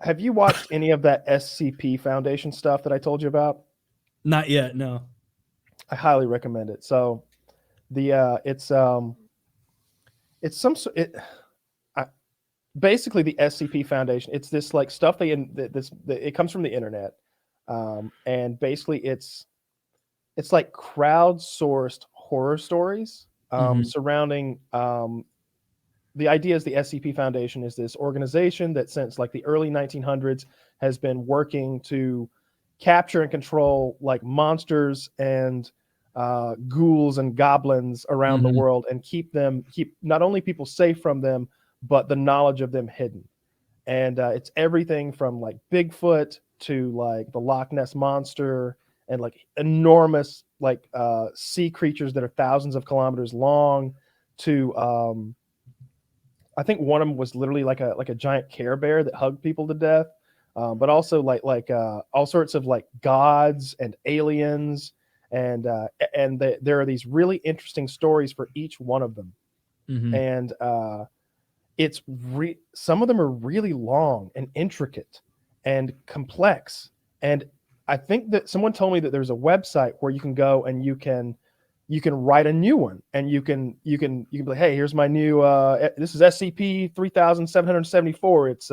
Have you watched any of that SCP Foundation stuff that I told you about? Not yet. No. I highly recommend it. So the it's some I, basically the SCP Foundation. It's this like stuff it comes from the internet, and basically it's like crowdsourced horror stories Hmm. surrounding the idea is the SCP Foundation is this organization that since like the early 1900s has been working to capture and control like monsters and ghouls and goblins around the Hmm. world and keep not only people safe from them but the knowledge of them hidden. And it's everything from like Bigfoot to like the Loch Ness monster and like enormous like sea creatures that are thousands of kilometers long to I think one of them was literally like a giant Care Bear that hugged people to death, but also all sorts of like gods and aliens, and there are these really interesting stories for each one of them, Hmm. and some of them are really long and intricate and complex, and I think that someone told me that there's a website where you can go and you can write a new one and you can be like, hey, here's my new this is SCP 3774. It's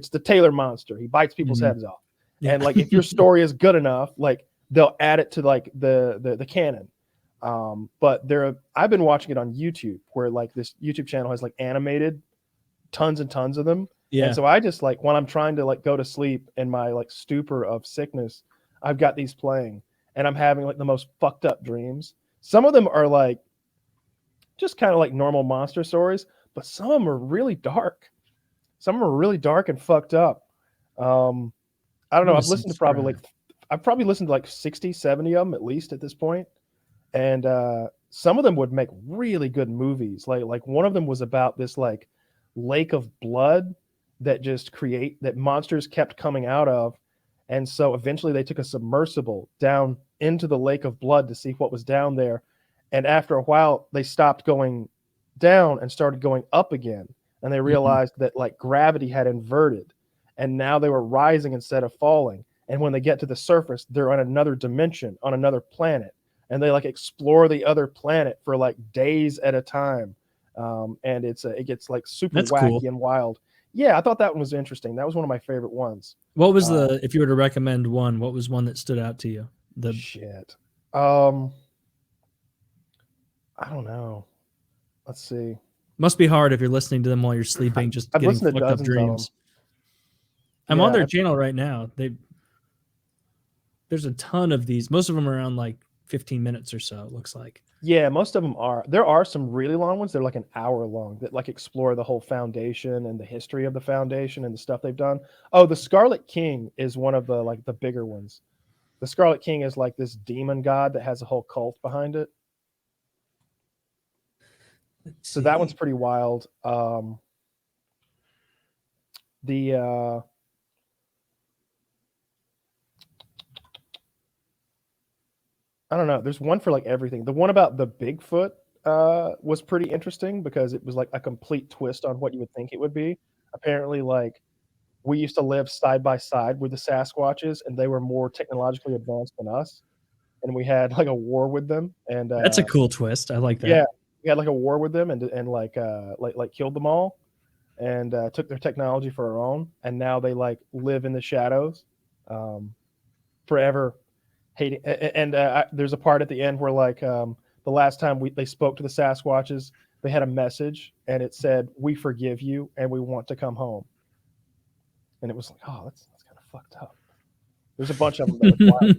the Taylor monster. He bites people's Hmm. heads off. Yeah. And like if your story is good enough, like they'll add it to like the canon. But I've been watching it on YouTube where like this YouTube channel has like animated tons and tons of them. And Yeah. so I just like when I'm trying to like go to sleep in my like stupor of sickness, I've got these playing and I'm having like the most fucked up dreams. Some of them are like just kind of like normal monster stories, but some of them are really dark. Some of them are really dark and fucked up. Um, I don't I'm know. gonna subscribe. I've probably listened to like 60, 70 of them at least at this point. And some of them would make really good movies. Like one of them was about this like lake of blood that monsters kept coming out of, and so eventually they took a submersible down into the lake of blood to see what was down there, and after a while they stopped going down and started going up again, and they Hmm. realized that like gravity had inverted, and now they were rising instead of falling. And when they get to the surface, they're on another dimension, on another planet, and they like explore the other planet for like days at a time. And it gets like super That's cool. wacky and wild. Yeah, I thought that one was interesting. That was one of my favorite ones. What was Uh, if you were to recommend one, what was one that stood out to you? The Shit. Um, I don't know. Let's see. Must be hard if you're listening to them while you're sleeping, just I've getting listened to fucked up dozens of them. dreams. I'm on Yeah, their channel right now. There's a ton of these. Most of them are around like 15 minutes or so, it looks like. yeah. Most of them are. There are some really long ones. They're like an hour long that like explore the whole foundation and the history of the foundation and the stuff they've done. Oh, the Scarlet King is one of the like the bigger ones. The Scarlet King is like this demon god that has a whole cult behind it. Let's So that one's see. pretty wild. The I don't know. There's one for like everything. The one about the Bigfoot was pretty interesting because it was like a complete twist on what you would think it would be. Apparently, like we used to live side by side with the Sasquatches, and they were more technologically advanced than us, and we had like a war with them. And That's a cool twist. I like that. yeah, we had like a war with them, and like killed them all, and took their technology for our own, and now they like live in the shadows, um, forever hating. And there's a part at the end where like the last time they spoke to the Sasquatches, they had a message, and it said, "We forgive you, and we want to come home." And it was like, oh, that's kind of fucked up. There's a bunch of them that are wild.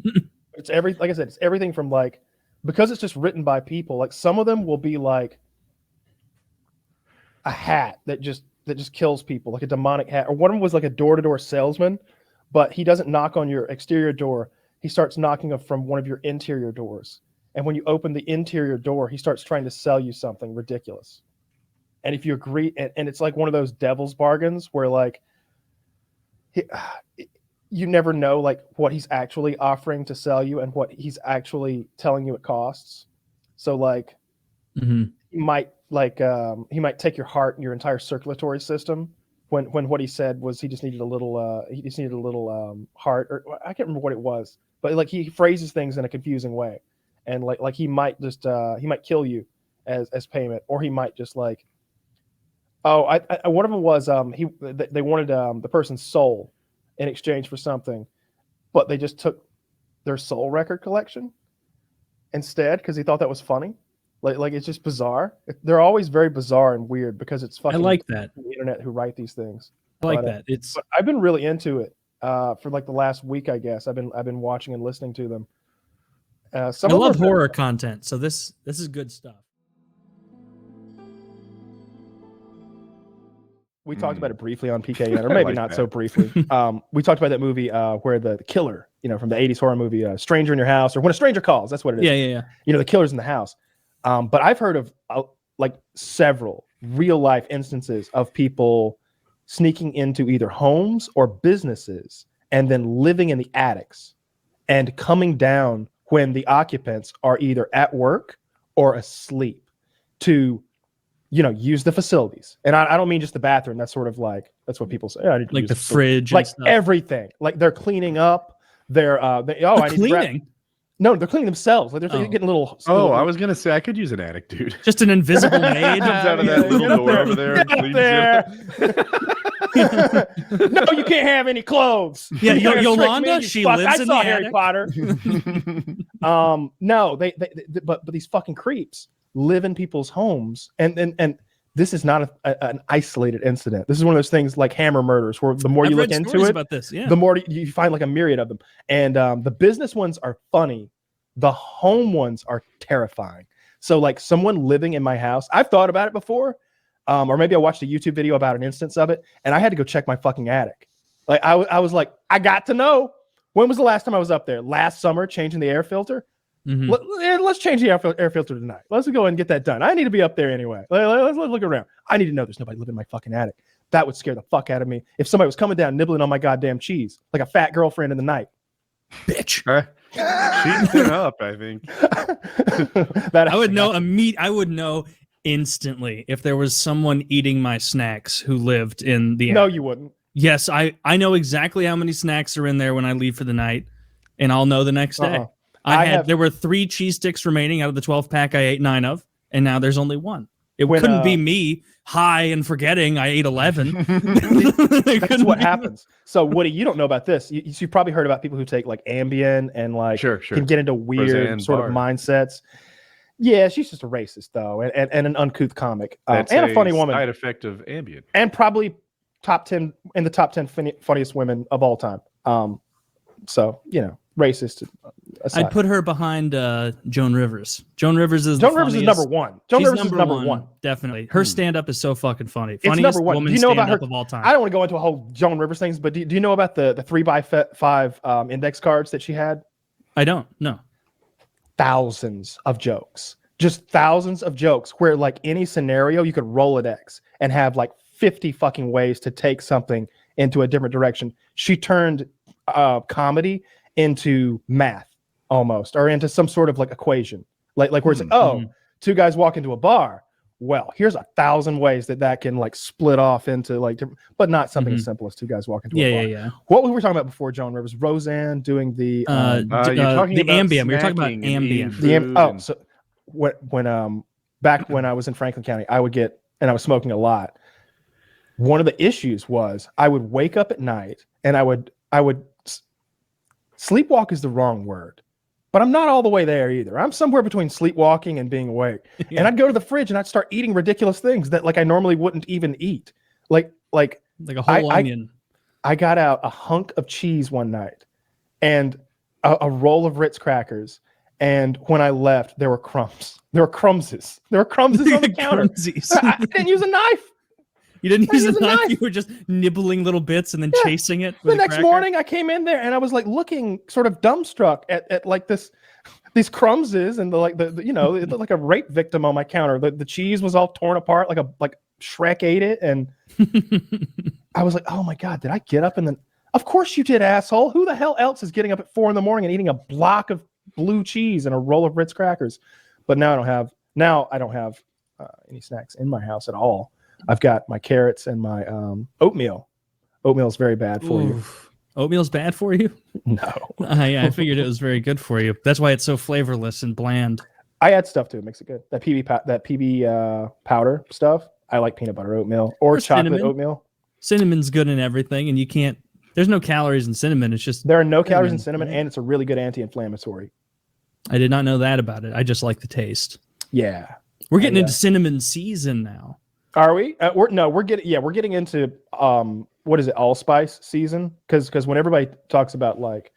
It's like I said, it's everything from like because it's just written by people. Like some of them will be like a hat that just kills people, like a demonic hat. Or one of them was like a door to door salesman, but he doesn't knock on your exterior door. He starts knocking from one of your interior doors. And when you open the interior door, he starts trying to sell you something ridiculous. And if you agree, and it's like one of those devil's bargains where like he, you never know like what he's actually offering to sell you and what he's actually telling you it costs. So like Hmm. he might take your heart and your entire circulatory system when what he said was he just needed a little heart, or I can't remember what it was, but like he phrases things in a confusing way, and like he might just he might kill you as payment, or he might just like, oh, I one of them was they wanted the person's soul in exchange for something, but they just took their soul record collection instead because he thought that was funny. Like it's just bizarre. They're always very bizarre and weird because it's fucking I like that. the internet who write these things. I like that. It's But I've been really into it for like the last week, I guess. I've been watching and listening to them. I love horror content, so this is good stuff. We talked about it briefly on PKA, or maybe like not that. so briefly. We talked about that movie where the killer, from the 80s horror movie, Stranger in Your House, or When a Stranger Calls. That's what it is. Yeah. The killer's in the house. But I've heard of like several real life instances of people sneaking into either homes or businesses and then living in the attics and coming down when the occupants are either at work or asleep to use the facilities. And I don't mean just the bathroom. That's sort of like, that's what people say. I need to Like use the fridge, like and stuff. everything. Like they're cleaning up. I need to cleaning. No, they're cleaning themselves. Like they're getting little. I was gonna say I could use an attic, dude. Just an invisible maid. Comes out of that little door over there and cleans you. No, you can't have any clothes. Yeah, You're gonna trick Yolanda, me, she fuck. lives I in saw the Harry attic. Potter. No, but these fucking creeps live in people's homes, and this is not an isolated incident. This is one of those things like Hammer murders, where the more you look into it, about this, the more you find like a myriad of them. And the business ones are funny. The home ones are terrifying. So like someone living in my house, I've thought about it before, or maybe I watched a YouTube video about an instance of it, and I had to go check my fucking attic. Like I was like, I got to know. When was the last time I was up there? Last summer, changing the air filter. Mm-hmm. Let's change the air filter tonight. Let's go and get that done. I need to be up there anyway. Let's look around. I need to know there's nobody living in my fucking attic. That would scare the fuck out of me if somebody was coming down nibbling on my goddamn cheese like a fat girlfriend in the night. Bitch. She's been up, I think. I would know I would know instantly if there was someone eating my snacks who lived in the No, attic. you wouldn't. Yes, I know exactly how many snacks are in there when I leave for the night, and I'll know the next day. There were 3 cheese sticks remaining out of the 12 pack I ate 9 of, and now there's only 1. It couldn't be me high and forgetting I ate 11. That's what happens. So Woody, you don't know about this. You've probably heard about people who take like Ambien and like Sure. can get into weird Roseanne sort Barr. of mindsets. Yeah, she's just a racist though, and an uncouth comic, and That's a funny woman. Side effect of Ambien. And probably top 10 funniest women of all time. So racist aside. I'd put her behind Joan Rivers. Joan Rivers is Number one. Joan Rivers is number one. Definitely. Her stand-up is so fucking funny. It's Funniest number one. woman Do you know about stand-up her? of all time. I don't want to go into a whole Joan Rivers things, but do you know about the 3x5 index cards that she had? I don't. No. Thousands of jokes. Just thousands of jokes where like any scenario you could roll an X and have like 50 fucking ways to take something into a different direction. She turned comedy into math almost, or into some sort of like equation, like where it's like, two guys walk into a bar. Well, here's 1,000 ways that can like split off into like different, but not something as simple as two guys walk into a bar. Yeah. What we were talking about before, Joan Rivers, Roseanne doing the you're talking the about Ambien. We were talking about snacking and eating Ambien. food so when back when I was in Franklin County, I was smoking a lot. One of the issues was I would wake up at night and I would sleepwalk is the wrong word, but I'm not all the way there either. I'm somewhere between sleepwalking and being awake. Yeah. And I'd go to the fridge and I'd start eating ridiculous things that like I normally wouldn't even eat. Like a whole onion. I got out a hunk of cheese one night and a roll of Ritz crackers. And when I left, there were crumbs. There were crumbses. There were crumbses on the counter. I didn't use a knife. You didn't use a knife. knife. You were just nibbling little bits and then chasing it. The next morning, I came in there and I was like looking sort of dumbstruck at like these crumbses and it looked like a rape victim on my counter. The cheese was all torn apart like Shrek ate it, and I was like, oh my god, did I get up and then? Of course you did, asshole. Who the hell else is getting up at 4 a.m. and eating a block of blue cheese and a roll of Ritz crackers? But now I don't have any snacks in my house at all. I've got my carrots and my oatmeal. Oatmeal is very bad for you. Oatmeal's bad for you? No. I figured it was very good for you. That's why it's so flavorless and bland. I add stuff to it, makes it good. That PB powder stuff. I like peanut butter oatmeal or chocolate oatmeal. Cinnamon's good in everything, and you can't. There's no calories in cinnamon. It's just there are no calories in cinnamon, and it's a really good anti-inflammatory. I did not know that about it. I just like the taste. Yeah, we're getting into cinnamon season now. Are we? We're getting into what is it? Allspice season? Because when everybody talks about like,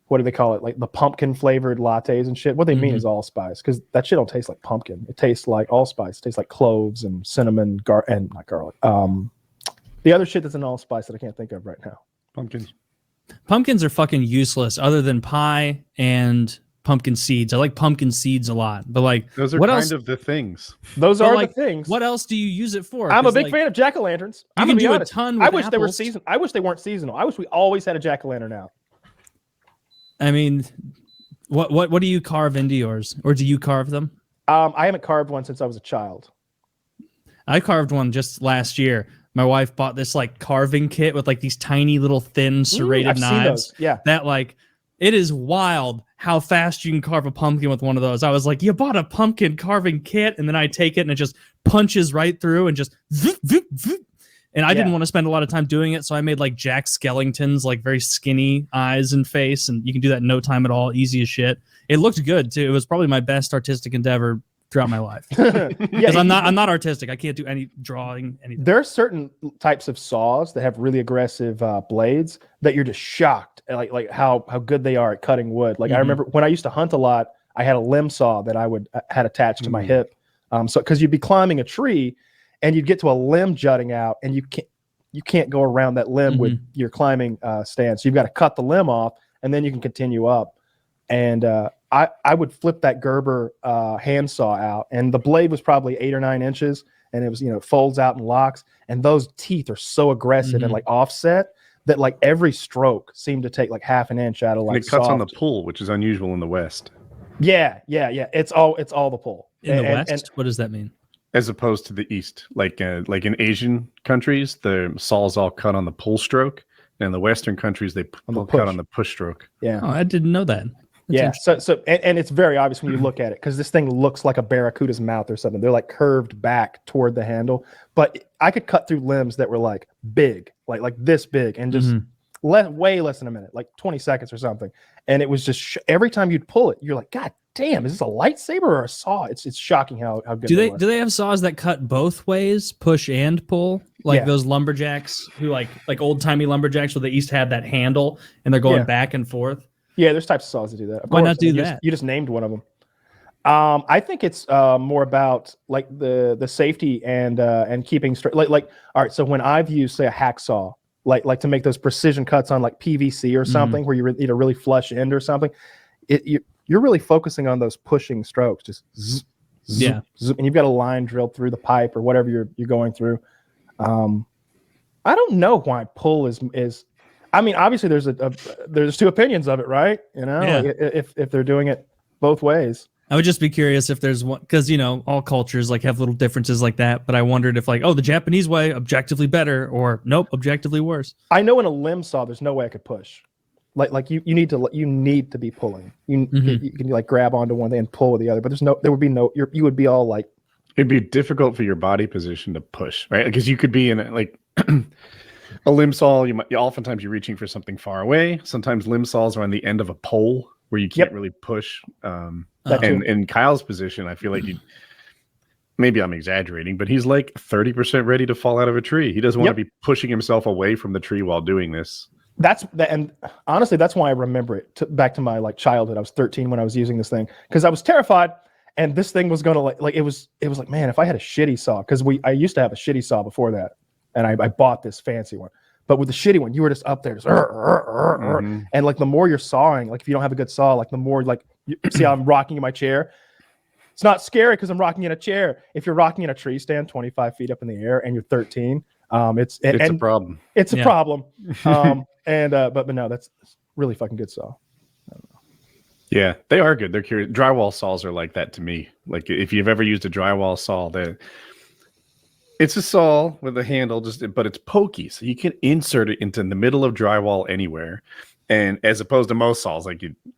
what do they call it? Like the pumpkin flavored lattes and shit. What they mean is allspice, because that shit don't taste like pumpkin. It tastes like allspice. It tastes like cloves and cinnamon, and not garlic. The other shit that's an allspice that I can't think of right now. Pumpkins are fucking useless, other than pie and pumpkin seeds. I like pumpkin seeds a lot, but like those are kind of the things. Those are the things. What else do you use it for? I'm a big fan of jack-o'-lanterns. I'm gonna be honest. A ton. I wish they were seasonal. I wish they weren't seasonal. I wish we always had a jack-o'-lantern out. I mean, what do you carve into yours, or do you carve them? I haven't carved one since I was a child. I carved one just last year. My wife bought this like carving kit with like these tiny little thin serrated knives. Yeah. That like, it is wild how fast you can carve a pumpkin with one of those. I was like, you bought a pumpkin carving kit, and then I take it and it just punches right through and just zoop, zoop, zoop. And I didn't want to spend a lot of time doing it, so I made like Jack Skellington's like very skinny eyes and face, and you can do that in no time at all, easy as shit. It looked good too. It was probably my best artistic endeavor throughout my life. Because I'm not artistic. I can't do any drawing, anything. There are certain types of saws that have really aggressive blades that you're just shocked at, like how good they are at cutting wood. Like I remember when I used to hunt a lot, I had a limb saw that I had attached to my hip. So because you'd be climbing a tree and you'd get to a limb jutting out, and you can't go around that limb with your climbing stance. So you've got to cut the limb off, and then you can continue up. And I would flip that Gerber handsaw out, and the blade was probably 8 or 9 inches, and it was, folds out and locks. And those teeth are so aggressive and like offset that like every stroke seemed to take like half an inch out of like. And it cuts on the pull, which is unusual in the West. Yeah. It's all the pull. In the West, what does that mean? As opposed to the East, like in Asian countries, the saw's all cut on the pull stroke, and in the Western countries they cut on the push stroke. Yeah, I didn't know that. That's So and it's very obvious when you look at it, because this thing looks like a barracuda's mouth or something. They're like curved back toward the handle, but I could cut through limbs that were like big, like this big, and just way less than a minute, like 20 seconds or something. And it was just every time you'd pull it, you're like, God damn, is this a lightsaber or a saw? It's shocking how good. Do they have saws that cut both ways, push and pull, like those lumberjacks who like old timey lumberjacks where they used to have that handle and they're going back and forth? Yeah, there's types of saws that do that. Why not do that? You just named one of them. I think it's more about like the safety and keeping straight. Like all right, so when I've used say a hacksaw, like to make those precision cuts on like PVC or something where you need a really flush end or something, you're really focusing on those pushing strokes, just zzz, zzz, zzz, and you've got a line drilled through the pipe or whatever you're going through. I don't know why pull is. I mean, obviously there's two opinions of it, right? If they're doing it both ways. I would just be curious if there's one, because all cultures like have little differences like that. But I wondered if like, the Japanese way objectively better, or nope, objectively worse. I know in a limb saw, there's no way I could push. Like you need to be pulling. You can like grab onto one thing and pull with the other, but there would be no. You would be all like. It'd be difficult for your body position to push, right? Because you could be in like a limb saw. Oftentimes you're reaching for something far away. Sometimes limb saws are on the end of a pole where you can't really push. And in Kyle's position, I feel like maybe I'm exaggerating, but he's like 30% ready to fall out of a tree. He doesn't want to be pushing himself away from the tree while doing this. And honestly, that's why I remember it back to my like childhood. I was 13 when I was using this thing because I was terrified, and this thing was gonna like it was like, man, if I had a shitty saw, because I used to have a shitty saw before that, and I bought this fancy one. But with the shitty one, you were just up there, just, and like the more you're sawing, like if you don't have a good saw, like the more like you see how I'm rocking in my chair. It's not scary because I'm rocking in a chair. If you're rocking in a tree stand 25 feet up in the air and you're 13, it's a problem. It's a problem. But no, that's really fucking good saw. I don't know. Yeah, they are good. They're curious. Drywall saws are like that to me. Like if you've ever used a drywall saw, It's a saw with a handle, but it's pokey, so you can insert it into the middle of drywall anywhere. And as opposed to most saws,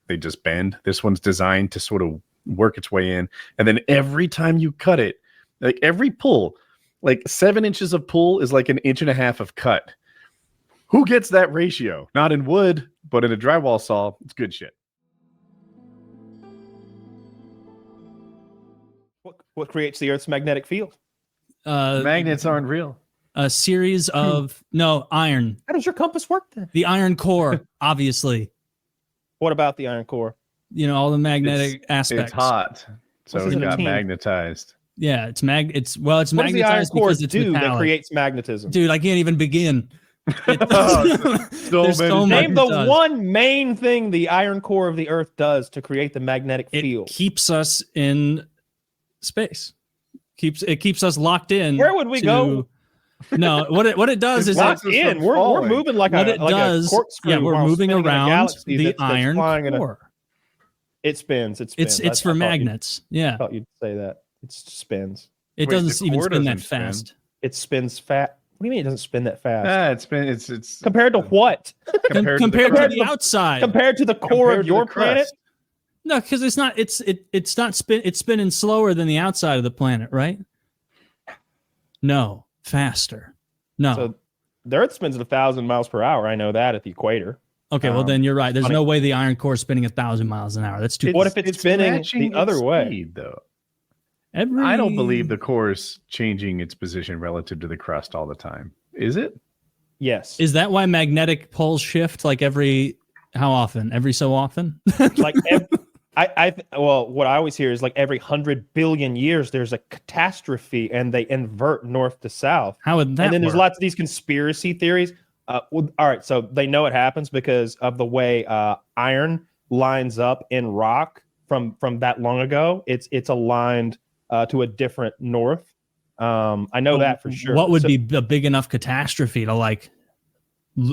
they just bend. This one's designed to sort of work its way in, and then every time you cut it, like every pull, like 7 inches of pull is like 1.5 inches of cut. Who gets that ratio? Not in wood, but in a drywall saw, it's good shit. What creates the Earth's magnetic field? Magnets aren't real. A series of iron. How does your compass work then? The iron core, obviously. What about the iron core? All the magnetic aspects. It's hot, so it got magnetized. Yeah, it's magnetized what does the iron core because it's do metallic. that creates magnetism? Dude, I can't even begin. Name the one main thing the iron core of the Earth does to create the magnetic field. It keeps us in space. It keeps us locked in. Where would we go? No, what it does is locked in. We're moving like a corkscrew. Yeah, we're moving around the iron core. It spins. It's for magnets. Yeah, I thought you'd say that. It spins. It doesn't even spin that fast. It spins fat. What do you mean it doesn't spin that fast? It's compared to what? Compared to the outside. Compared to the core of your planet? No, because it's not. It's spinning slower than the outside of the planet, right? No, faster. No. So the Earth spins at 1,000 miles per hour. I know that at the equator. Okay, well then you're right. There's no way the iron core is spinning 1,000 miles an hour. That's too. What if it's spinning the other way? Though I don't believe the core is changing its position relative to the crust all the time. Is it? Yes. Is that why magnetic poles shift like how often? Every so often? What I always hear is like every 100 billion years there's a catastrophe and they invert north to south. How would that And then work? there's lots of these conspiracy theories. All right, so they know it happens because of the way iron lines up in rock from that long ago. It's aligned to a different north. I know that for sure. What would be a big enough catastrophe to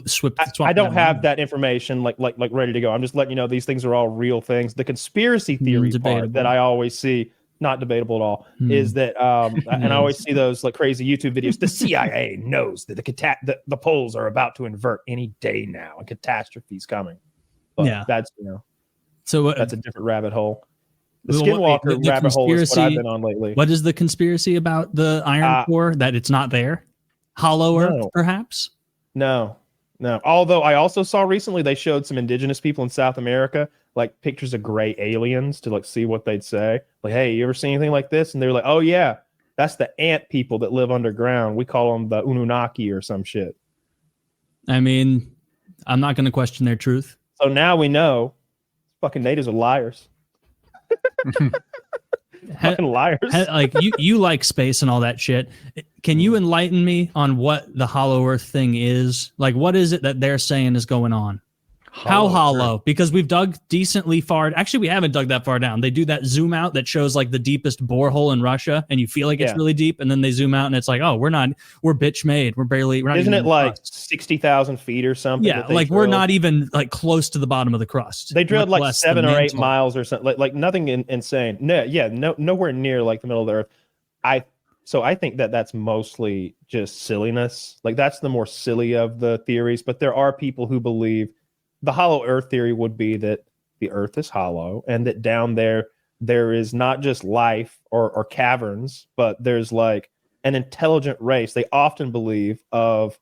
swap? I don't have that information like ready to go. I'm just letting you know these things are all real things. The conspiracy theory part that I always see, not debatable at all, is that and I always see those like crazy YouTube videos. The CIA knows that the poles are about to invert any day now. A catastrophe's coming. But that's so that's a different rabbit hole. The Skinwalker rabbit hole is what I've been on lately. What is the conspiracy about the iron core? That it's not there? Hollow Earth, perhaps? No. Although I also saw recently they showed some indigenous people in South America like pictures of gray aliens to like see what they'd say. Like, hey, you ever seen anything like this? And they were like, oh yeah, that's the ant people that live underground. We call them the Anunnaki or some shit. I mean, I'm not going to question their truth. So now we know fucking natives are liars. Fucking liars. Like you like space and all that shit. Can you enlighten me on what the hollow Earth thing is? Like, what is it that they're saying is going on? How hollow? Because we've dug decently far. Actually, we haven't dug that far down. They do that zoom out that shows like the deepest borehole in Russia, and you feel like it's really deep, and then they zoom out, and it's like, oh, we're bitch made. We're not. Isn't it like 60,000 feet or something? Yeah, like we're not even like close to the bottom of the crust. They drilled like 7 or 8 miles or something. Like nothing insane. Nowhere near like the middle of the Earth. I think that's mostly just silliness. Like that's the more silly of the theories. But there are people who believe the hollow Earth theory would be that the Earth is hollow and that down there is not just life or caverns, but there's like an intelligent race. They often believe of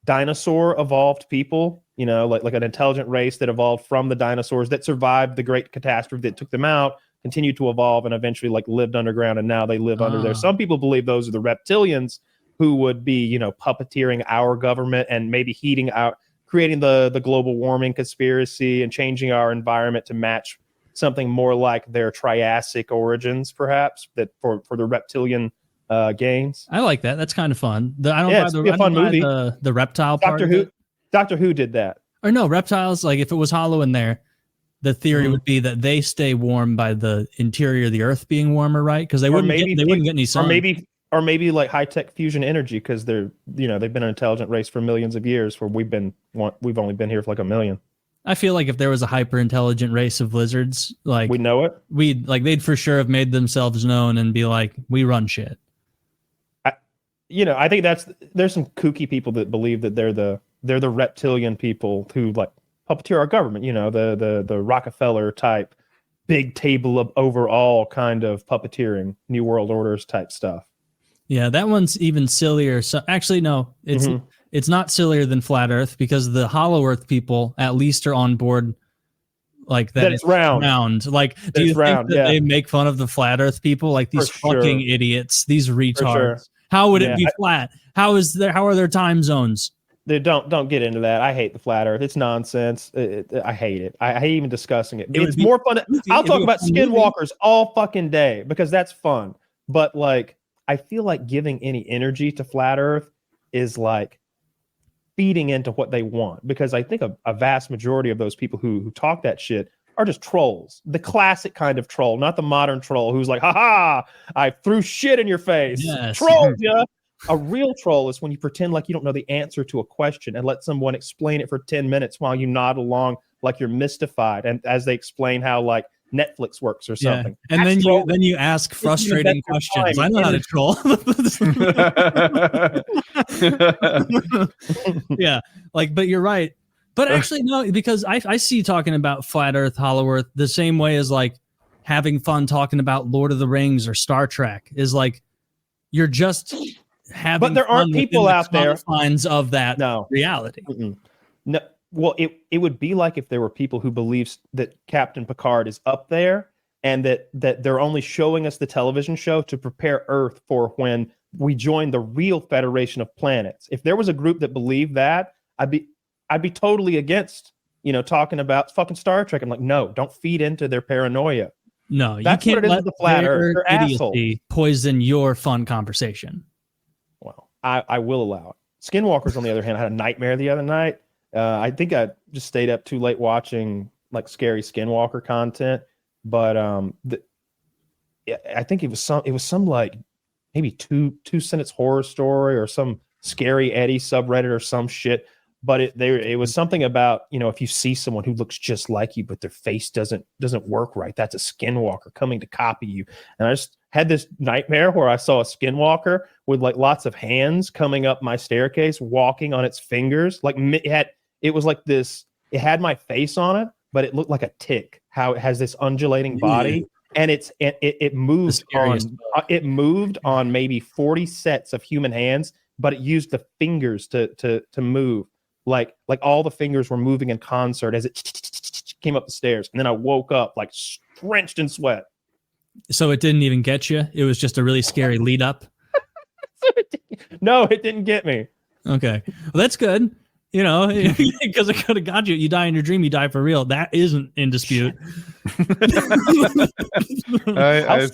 dinosaur evolved people, like an intelligent race that evolved from the dinosaurs that survived the great catastrophe that took them out, continued to evolve, and eventually like lived underground, and now they live under there. Some people believe those are the reptilians who would be, puppeteering our government and maybe creating the global warming conspiracy and changing our environment to match something more like their Triassic origins, perhaps, that for the reptilian gains. I like that. That's kind of fun. It's a fun movie. The reptile part. Doctor Who did that. Or no, reptiles, like if it was hollow in there, the theory would be that they stay warm by the interior of the Earth being warmer, right? Because they wouldn't get any sun. Or maybe like high-tech fusion energy, because they've been an intelligent race for millions of years, where we've only been here for like 1 million. I feel like if there was a hyper-intelligent race of lizards, like we know it, they'd for sure have made themselves known and be like, we run shit. I think there's some kooky people that believe that they're the reptilian people who like puppeteer our government. The Rockefeller type, big table of overall kind of puppeteering, New World Orders type stuff. Yeah, that one's even sillier. So actually, no, it's not sillier than Flat Earth, because the Hollow Earth people at least are on board. Like that it's round. Like, do you think that they make fun of the Flat Earth people? Like these fucking idiots, these retards. Sure. How would it be flat? How are there time zones? Dude, don't get into that. I hate the Flat Earth. It's nonsense. I hate it. I hate even discussing it. It's more fun. I'll talk about skinwalkers all fucking day because that's fun. But like, I feel like giving any energy to Flat Earth is like feeding into what they want, because I think a vast majority of those people who talk that shit are just trolls. The classic kind of troll, not the modern troll who's like, haha, I threw shit in your face. Yes. Troll, yeah. A real troll is when you pretend like you don't know the answer to a question and let someone explain it for 10 minutes while you nod along like you're mystified, and as they explain how like Netflix works or something. And then you ask frustrating questions. I know how to troll. Yeah, like, but you're right. But actually, no, because I see talking about Flat Earth, Hollow Earth the same way as like having fun talking about Lord of the Rings or Star Trek is like you're just having. But there aren't people out there confines of that reality. No. Well, it would be like if there were people who believe that Captain Picard is up there and that they're only showing us the television show to prepare Earth for when we join the real Federation of Planets. If there was a group that believed that, I'd be totally against, talking about fucking Star Trek. I'm like, no, don't feed into their paranoia. No, that's you can't what it is let with the Flat Earth. They're idiocy poison your fun conversation. Well, I will allow it. Skinwalkers, on the other hand, I had a nightmare the other night. I think I just stayed up too late watching like scary Skinwalker content, but I think it was some like maybe two sentence horror story or some scary Eddie subreddit or some shit. But it was something about, if you see someone who looks just like you but their face doesn't work right, that's a Skinwalker coming to copy you. And I just had this nightmare where I saw a Skinwalker with like lots of hands coming up my staircase, walking on its fingers. Like it was like this. It had my face on it, but it looked like a tick. How it has this undulating body, and it moved on maybe 40 sets of human hands, but it used the fingers to move. Like all the fingers were moving in concert as it came up the stairs, and then I woke up like drenched in sweat. So it didn't even get you? It was just a really scary lead up? No, it didn't get me. Okay, well that's good. Because it could have got you. You die in your dream, you die for real. That isn't in dispute.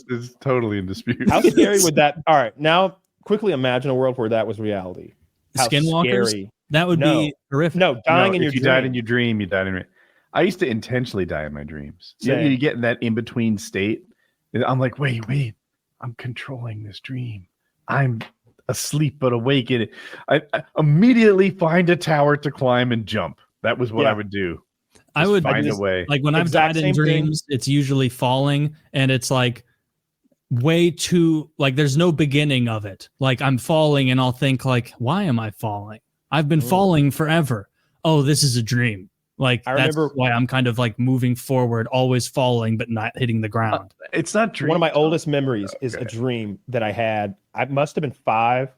It's totally in dispute. How scary would that? All right, now quickly imagine a world where that was reality. How Skinwalkers? Scary. That would be horrific. No, dying in your dream. You died in your dream, you died in. I used to intentionally die in my dreams. So you get in that in between state. I'm like, wait, I'm controlling this dream. I'm asleep but awake in it. I immediately find a tower to climb and jump. That was what I would do. I would find a way. Like when I've died in dreams, it's usually falling, and it's like way too like there's no beginning of it. Like I'm falling and I'll think like, why am I falling? I've been falling forever. Oh, this is a dream. Like that's why I'm kind of like moving forward, always falling but not hitting the ground. It's not dream. One of my oldest memories is a dream that I had. I must have been 5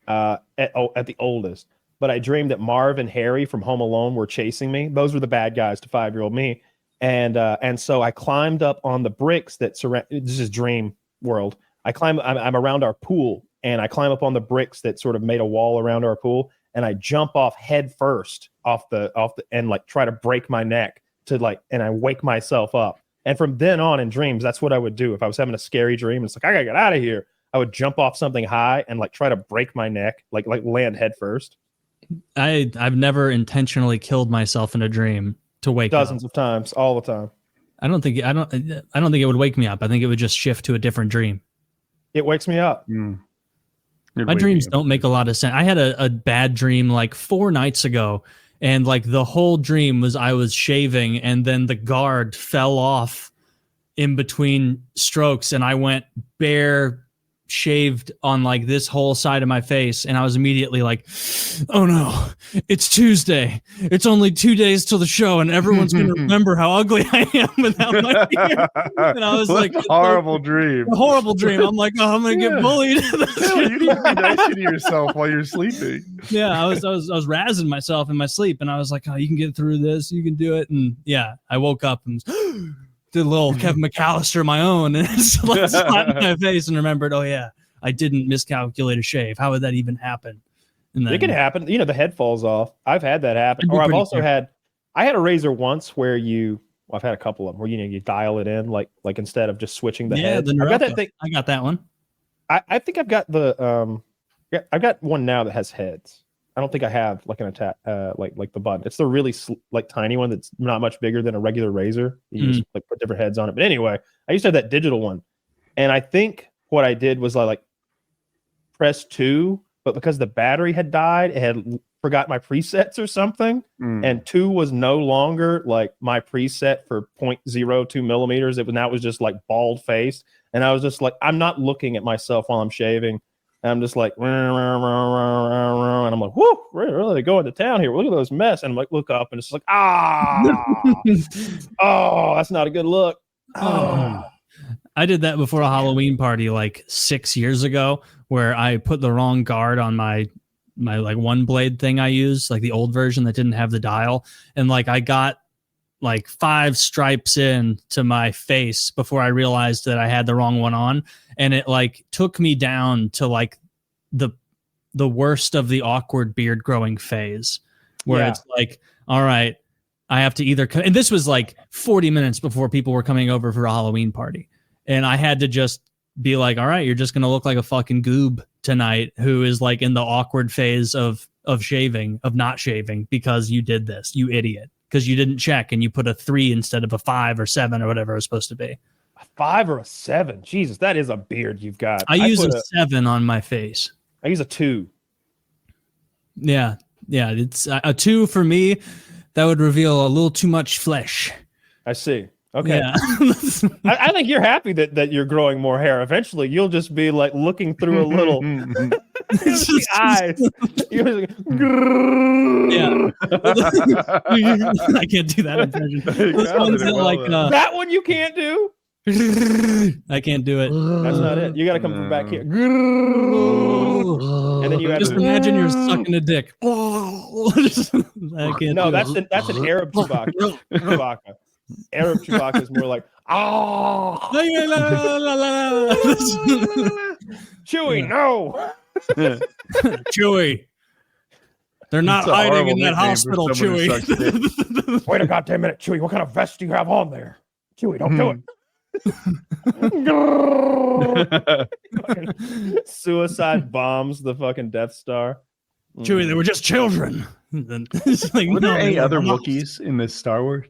at the oldest, but I dreamed that Marv and Harry from Home Alone were chasing me. Those were the bad guys to 5-year-old me. And so I climbed up on the bricks that surround. This is dream world. I'm around our pool, and I climb up on the bricks that sort of made a wall around our pool, and I jump off head first off the and like try to break my neck and I wake myself up. And from then on in dreams, that's what I would do if I was having a scary dream. It's like I gotta get out of here. I would jump off something high and like try to break my neck, like land head first. I've never intentionally killed myself in a dream to wake up. Dozens of times, all the time. I don't think it would wake me up. I think it would just shift to a different dream. It wakes me up. My dreams don't make a lot of sense. I had a bad dream like 4 nights ago, and like the whole dream was I was shaving, and then the guard fell off in between strokes, and I went bare shaved on like this whole side of my face, and I was immediately like, oh no, it's Tuesday, it's only 2 days till the show, and everyone's gonna remember how ugly I am without my beard. And I was like, a horrible dream. A horrible dream. I'm like, oh, I'm gonna get bullied. You need to be nice to yourself while you're sleeping. Yeah, I was razzing myself in my sleep, and I was like, oh, you can get through this, you can do it. And yeah, I woke up and did a little Kevin McAllister of my own, and slapped my face and remembered, oh yeah, I didn't miscalculate a shave. How would that even happen? And then, it can happen. The head falls off. I've had that happen. Or I've also had a razor once where I've had a couple of them where you dial it in like instead of just switching the head. I've got that thing. I got that one. I think I've got I've got one now that has heads. I don't think I have like an attack like the button. It's the really tiny one that's not much bigger than a regular razor. You just like put different heads on it. But anyway, I used to have that digital one, and I think what I did was like press 2, but because the battery had died, it had forgot my presets or something, and 2 was no longer like my preset for 0.02 millimeters. It was just like bald faced, and I was just like, I'm not looking at myself while I'm shaving. And I'm just like, and I'm like, whoo, we're really going to town here. Look at those mess. And I'm like, look up, and it's like, oh, that's not a good look. Oh. I did that before a Halloween party like 6 years ago, where I put the wrong guard on my like one blade thing I use, like the old version that didn't have the dial. And like I got like 5 stripes in to my face before I realized that I had the wrong one on. And it like took me down to like the worst of the awkward beard growing phase, where it's like, all right, I have to either, and this was like 40 minutes before people were coming over for a Halloween party. And I had to just be like, all right, you're just going to look like a fucking goob tonight who is like in the awkward phase of shaving, of not shaving, because you did this, you idiot. Because you didn't check and you put a 3 instead of a 5 or 7 or whatever it was supposed to be. A 5 or a 7? Jesus, that is a beard you've got. I use a 7 on my face. I use a 2. Yeah, it's a 2 for me. That would reveal a little too much flesh. I see. Okay. Yeah. I think you're happy that you're growing more hair. Eventually, you'll just be like looking through a little the eyes. Yeah. I can't do that impression. That one you can't do. I can't do it. That's not it. You got to come from back here. And then you have just imagine you're sucking a dick. I can't. No, that's an Arab Chewbacca. Arab Chewbacca is more like, Chewie, no. Chewie. They're not hiding in that hospital, Chewie. Wait a goddamn minute, Chewie. What kind of vest do you have on there? Chewie, don't do it. Suicide bombs the fucking Death Star. Chewie, they were just children. Like, were there any other Wookiees in this Star Wars?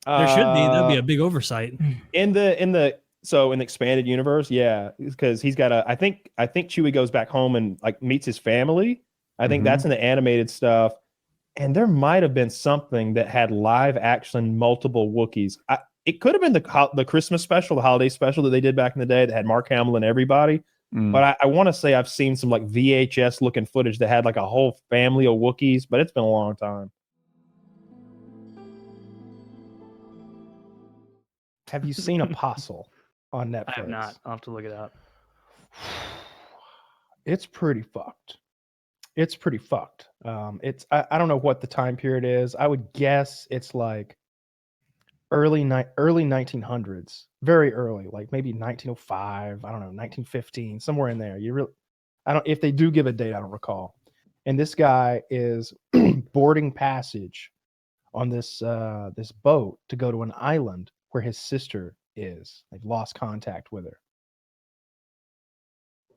There should be. That'd be a big oversight. In the expanded universe, yeah, because he's got I think Chewie goes back home and like meets his family. I think that's in the animated stuff, and there might have been something that had live action multiple Wookiees. It could have been the Christmas special, the holiday special that they did back in the day that had Mark Hamill and everybody. But I want to say I've seen some like VHS looking footage that had like a whole family of Wookiees, but it's been a long time. Have you seen Apostle on Netflix? I have not. I'll have to look it up. It's pretty fucked. I don't know what the time period is. I would guess it's like early 1900s, very early, like maybe 1905. I don't know, 1915, somewhere in there. If they do give a date, I don't recall. And this guy is boarding passage on this boat to go to an island where his sister is. They've lost contact with her.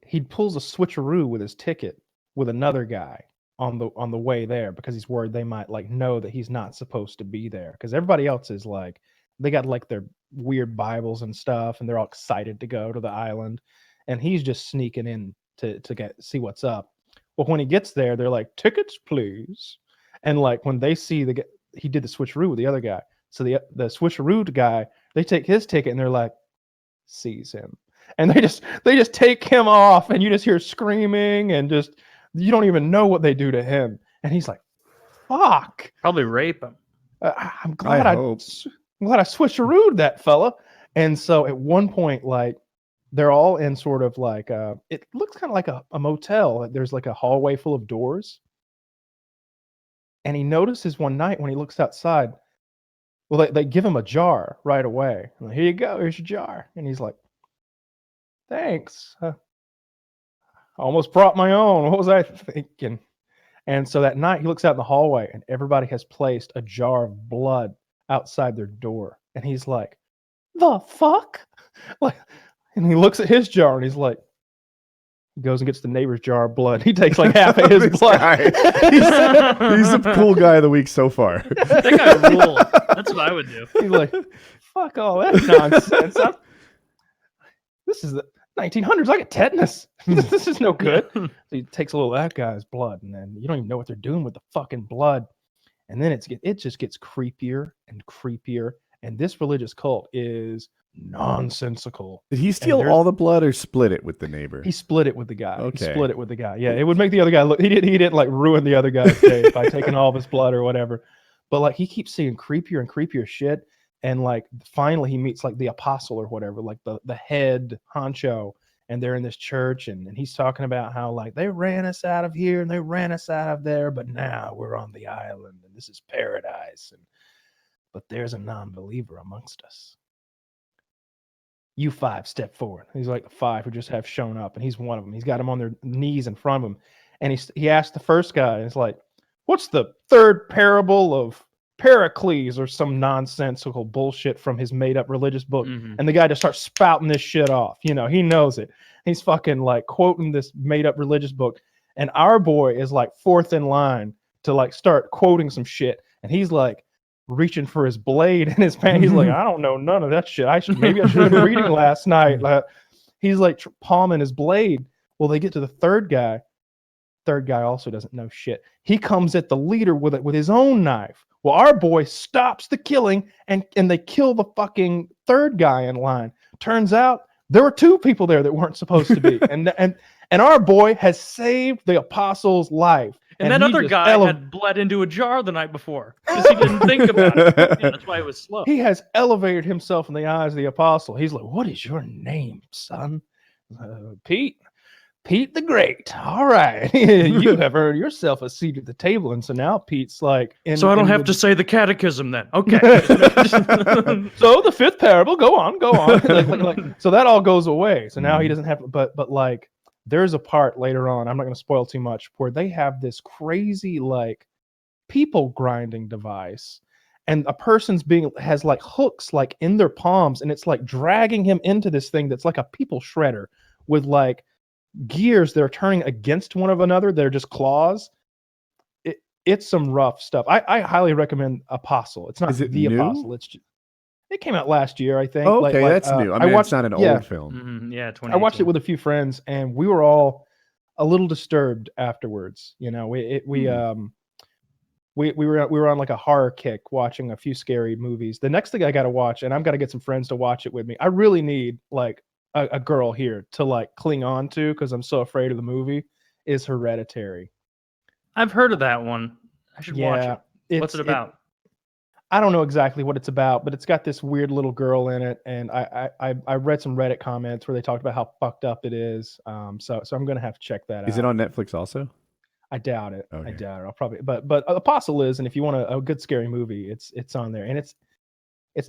He pulls a switcheroo with his ticket with another guy on the way there because he's worried they might like know that he's not supposed to be there, because everybody else is like, they got like their weird Bibles and stuff, and they're all excited to go to the island, and he's just sneaking in to see what's up. But when he gets there, they're like, tickets please, and like when they see he did the switcheroo with the other guy. So the switcheroo guy, they take his ticket and they're like, seize him. And they just take him off, and you just hear screaming, and just you don't even know what they do to him. And he's like, "Fuck!" Probably rape him. I'm glad I switcherooed that fella. And so at one point, like, they're all in sort of like it looks kind of like a motel. There's like a hallway full of doors. And he notices one night when he looks outside, well, they give him a jar right away. Like, here you go, here's your jar. And he's like, thanks. I almost brought my own. What was I thinking? And so that night he looks out in the hallway and everybody has placed a jar of blood outside their door. And he's like, the fuck? Like, and he looks at his jar and he's like, he goes and gets the neighbor's jar of blood. He takes like half of his blood. He's the cool guy of the week so far. That guy rules. That's what I would do. He's like, fuck all that nonsense. This is the 1900s. I get tetanus. This is no good. So he takes a little of that guy's blood, and then you don't even know what they're doing with the fucking blood. And then it just gets creepier and creepier. And this religious cult is nonsensical. Did he steal all the blood or split it with the neighbor? He split it with the guy. Okay. He split it with the guy. Yeah, it would make the other guy look. He didn't like ruin the other guy's day by taking all of his blood or whatever. But like he keeps seeing creepier and creepier shit. And like finally he meets like the apostle or whatever, like the head honcho, and they're in this church, and he's talking about how like they ran us out of here and they ran us out of there, but now we're on the island and this is paradise. But there's a non-believer amongst us. You five, step forward. He's like the five who just have shown up, and he's one of them. He's got them on their knees in front of him, and he asked the first guy, and he's like, "What's the third parable of Pericles?" or some nonsensical bullshit from his made-up religious book. Mm-hmm. And the guy just starts spouting this shit off. You know, he knows it. He's fucking like quoting this made-up religious book, and our boy is like fourth in line to like start quoting some shit, and he's like reaching for his blade in his pants. He's like, I don't know none of that shit. Maybe I should have been reading last night. He's like palming his blade. Well, they get to the third guy. Third guy also doesn't know shit. He comes at the leader with his own knife. Well, our boy stops the killing and they kill the fucking third guy in line. Turns out there were two people there that weren't supposed to be. and our boy has saved the apostle's life. And that other guy had bled into a jar the night before because he didn't think about it. Yeah, that's why it was slow. He has elevated himself in the eyes of the apostle. He's like, what is your name, son? Pete. Pete the Great. All right. You have earned yourself a seat at the table. And so now Pete's like... So I don't have to say the catechism then. Okay. So the fifth parable, go on. So that all goes away. So now he doesn't have... But like, there's a part later on, I'm not going to spoil too much, where they have this crazy like people grinding device. And a person's has like hooks like in their palms, and it's like dragging him into this thing that's like a people shredder with like gears that are turning against one of another. They're just claws. It's some rough stuff. I highly recommend Apostle. It's not the new? Apostle. It came out last year, I think. Oh, okay, that's new. I mean, it's not an old film. Mm-hmm, yeah, I watched it with a few friends, and we were all a little disturbed afterwards. You know, we were on like a horror kick, watching a few scary movies. The next thing I got to watch, and I've got to get some friends to watch it with me. I really need like a girl here to like cling on to because I'm so afraid of the movie. Is Hereditary. I've heard of that one. I should watch it. What's it about? I don't know exactly what it's about, but it's got this weird little girl in it, and I read some Reddit comments where they talked about how fucked up it is. So I'm gonna have to check that out. Is it on Netflix also? I doubt it. Okay. I doubt it. I'll probably, but Apostle is, and if you want a good scary movie, it's on there, and it's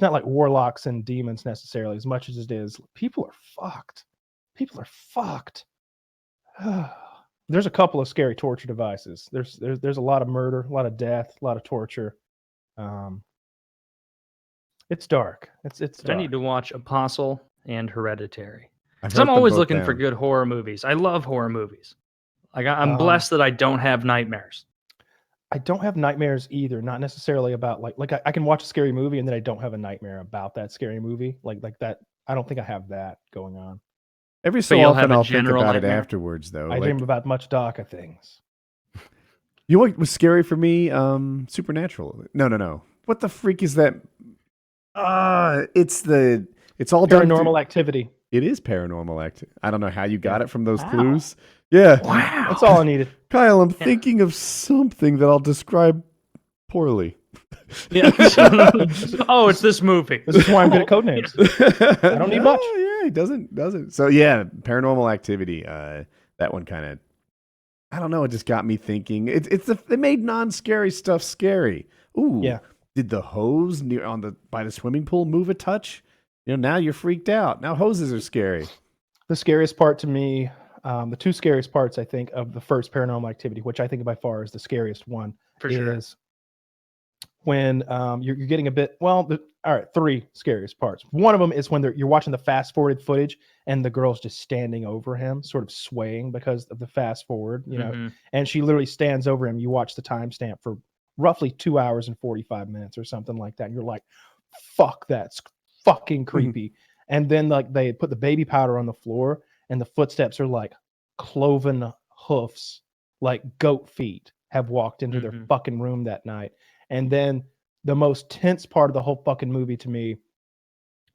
not like warlocks and demons necessarily as much as it is people are fucked. People are fucked. There's a couple of scary torture devices. There's a lot of murder, a lot of death, a lot of torture. It's dark. It's dark. I need to watch Apostle and Hereditary. Because I'm always looking for good horror movies. I love horror movies. Like I'm blessed that I don't have nightmares. I don't have nightmares either. Not necessarily about like I can watch a scary movie and then I don't have a nightmare about that scary movie. Like that. I don't think I have that going on. Every so often I'll think about it afterwards, though. I dream about much darker things. You know what was scary for me? Supernatural. No. What the freak is that? It's all Paranormal Activity. It is paranormal activity. I don't know how you got it from those clues. Yeah. Wow. That's all I needed. Kyle, I'm thinking of something that I'll describe poorly. Yeah. Oh, it's this movie. This is why I'm good at code names. I don't need much. Yeah, it doesn't. So yeah, paranormal activity. That one kind of, I don't know. It just got me thinking. It made non-scary stuff scary. Ooh, yeah. Did the hose by the swimming pool move a touch? Now you're freaked out. Now hoses are scary. The scariest part to me, the two scariest parts, I think, of the first Paranormal Activity, which I think by far is the scariest one, is when you're getting a bit, all right, three scariest parts. One of them is when you're watching the fast-forwarded footage and the girl's just standing over him, sort of swaying because of the fast-forward, and she literally stands over him. You watch the timestamp for roughly 2 hours and 45 minutes or something like that. And you're like, fuck, that's fucking creepy. And then like they put the baby powder on the floor and the footsteps are like cloven hoofs, like goat feet have walked into their fucking room that night. And then the most tense part of the whole fucking movie to me,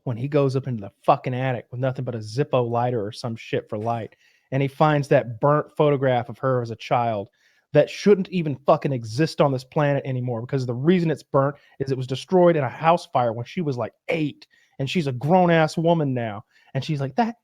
when he goes up into the fucking attic with nothing but a Zippo lighter or some shit for light, and he finds that burnt photograph of her as a child that shouldn't even fucking exist on this planet anymore, because the reason it's burnt is it was destroyed in a house fire when she was like 8, and she's a grown-ass woman now. And she's like, that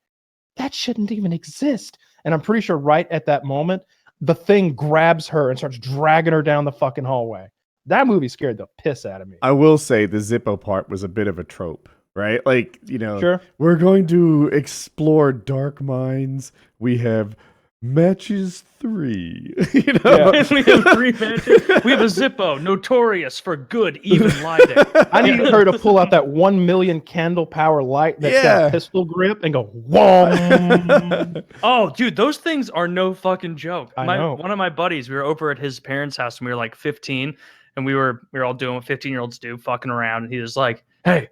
shouldn't even exist. And I'm pretty sure right at that moment, the thing grabs her and starts dragging her down the fucking hallway. That movie scared the piss out of me. I will say the Zippo part was a bit of a trope, right? Like, sure, we're going to explore dark minds. We have matches 3. Yeah. We have 3 matches. We have a Zippo, notorious for good, even lighting. I need her to pull out that 1 million candle power light that's got a pistol grip and go, whoa. Oh, dude, those things are no fucking joke. I know. One of my buddies, we were over at his parents' house when we were like 15, and we were all doing what 15-year-olds do, fucking around. And he was like, hey,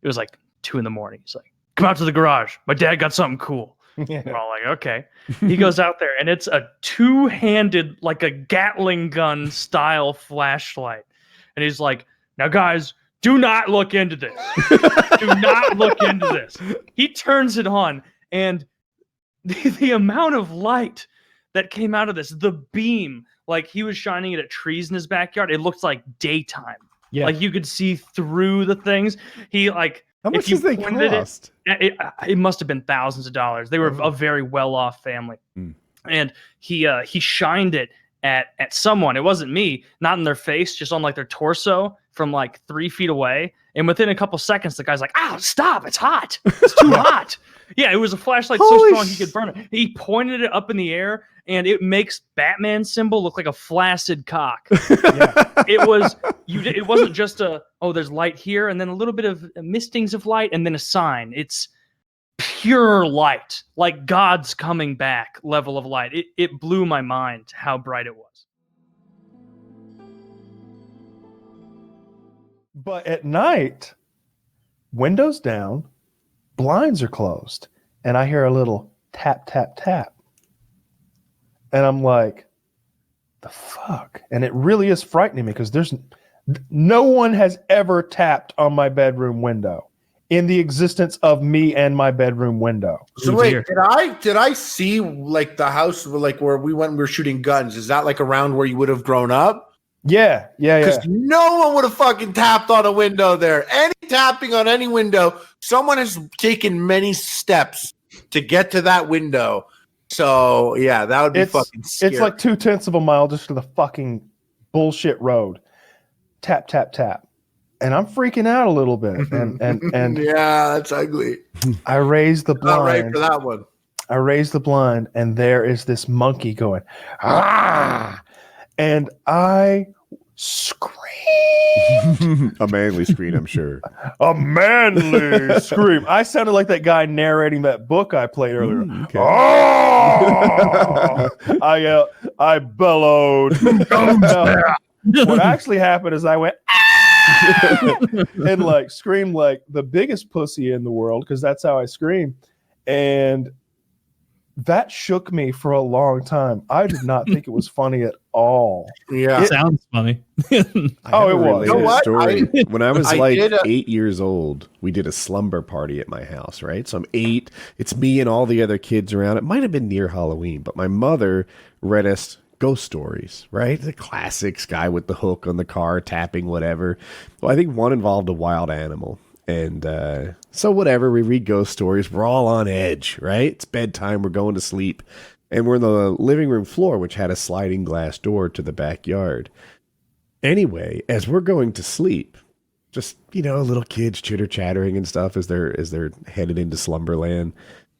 it was like 2 a.m. He's like, come out to the garage. My dad got something cool. Yeah. We're all like, okay. He goes out there, and it's a 2-handed, like a Gatling gun style flashlight. And he's like, now, guys, do not look into this. Do not look into this. He turns it on, and the amount of light that came out of this, the beam, like he was shining it at trees in his backyard. It looked like daytime. Yeah. Like you could see through the things. He like, how much does they cost? It must have been thousands of dollars. They were a very well-off family. And he shined it at someone. It wasn't me, not in their face, just on like their torso from like 3 feet away. And within a couple seconds, the guy's like, stop, it's hot. It's too hot. Yeah, it was a flashlight so strong he could burn it. He pointed it up in the air, and it makes Batman's symbol look like a flaccid cock. Yeah. It wasn't just there's light here, and then a little bit of mistings of light, and then a sign. It's pure light, like God's coming back level of light. It blew my mind how bright it was. But at night, windows down, blinds are closed, and I hear a little tap, tap, tap. And I'm like, the fuck? And it really is frightening me, because no one has ever tapped on my bedroom window in the existence of me and my bedroom window. So wait, did I see like the house where we were shooting guns? Is that like around where you would have grown up? Yeah. Because no one would have fucking tapped on a window there. Any tapping on any window, someone has taken many steps to get to that window. So yeah, that would be fucking scary. It's like 0.2 of a mile just to the fucking bullshit road. Tap, tap, tap. And I'm freaking out a little bit. And yeah, that's ugly. I raised the blind. Not right for that one. I raised the blind, and there is this monkey going, ah! And I screamed. A manly scream, I'm sure. A manly scream. I sounded like that guy narrating that book I played earlier. Okay. Oh! I bellowed. What actually happened is I went, ah! And like screamed like the biggest pussy in the world, because that's how I scream. And that shook me for a long time. I did not think it was funny at all. Yeah. It sounds funny. Oh, it was. You know what? Story. When I was I like did 8 years old, we did a slumber party at my house, right? So I'm 8. It's me and all the other kids around. It might have been near Halloween, but my mother read us ghost stories, right? The classics, guy with the hook on the car, tapping, whatever. Well, I think one involved a wild animal. And so whatever, we read ghost stories. We're all on edge, right? It's bedtime. We're going to sleep. And we're in the living room floor, which had a sliding glass door to the backyard. Anyway, as we're going to sleep, just, little kids chitter-chattering and stuff as they're headed into slumberland,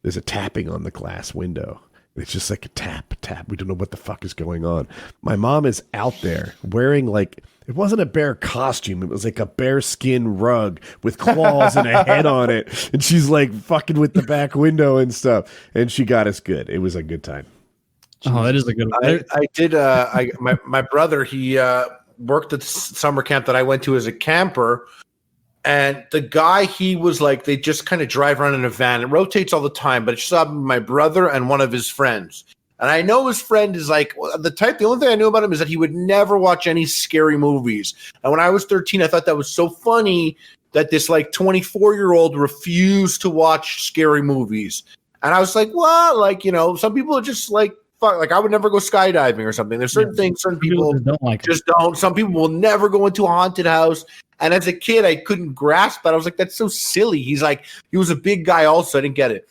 there's a tapping on the glass window. It's just like a tap. We don't know what the fuck is going on. My mom is out there wearing it wasn't a bear costume. It was like a bear skin rug with claws and a head on it. And she's like fucking with the back window and stuff. And she got us good. It was a good time. Oh, that is a good one. I did. My brother, he worked at the summer camp that I went to as a camper. And the guy, he was like, they just kind of drive around in a van. It rotates all the time, but it's just my brother and one of his friends. And I know his friend is like the only thing I knew about him is that he would never watch any scary movies. And when I was 13, I thought that was so funny that this 24-year-old refused to watch scary movies. And I was like, well, some people are just like, fuck, I would never go skydiving or something. There's certain things, certain people just don't. Some people will never go into a haunted house. And as a kid, I couldn't grasp that. I was like, that's so silly. He was a big guy also. I didn't get it.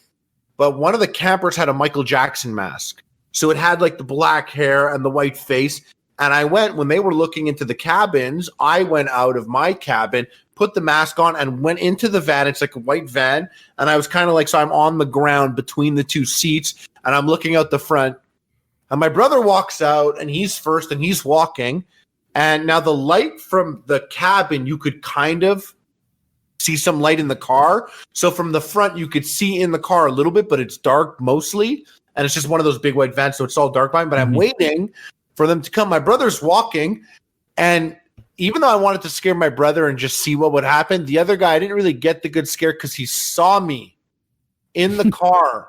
But one of the campers had a Michael Jackson mask. So it had the black hair and the white face. And when they were looking into the cabins, I went out of my cabin, put the mask on and went into the van. It's like a white van. And I was kind of so I'm on the ground between the two seats and I'm looking out the front. And my brother walks out and he's first and he's walking. And now the light from the cabin, you could kind of see some light in the car. So from the front, you could see in the car a little bit, but it's dark mostly. And it's just one of those big white vans, so it's all dark behind. But I'm waiting for them to come. My brother's walking. And even though I wanted to scare my brother and just see what would happen, the other guy, I didn't really get the good scare because he saw me in the car.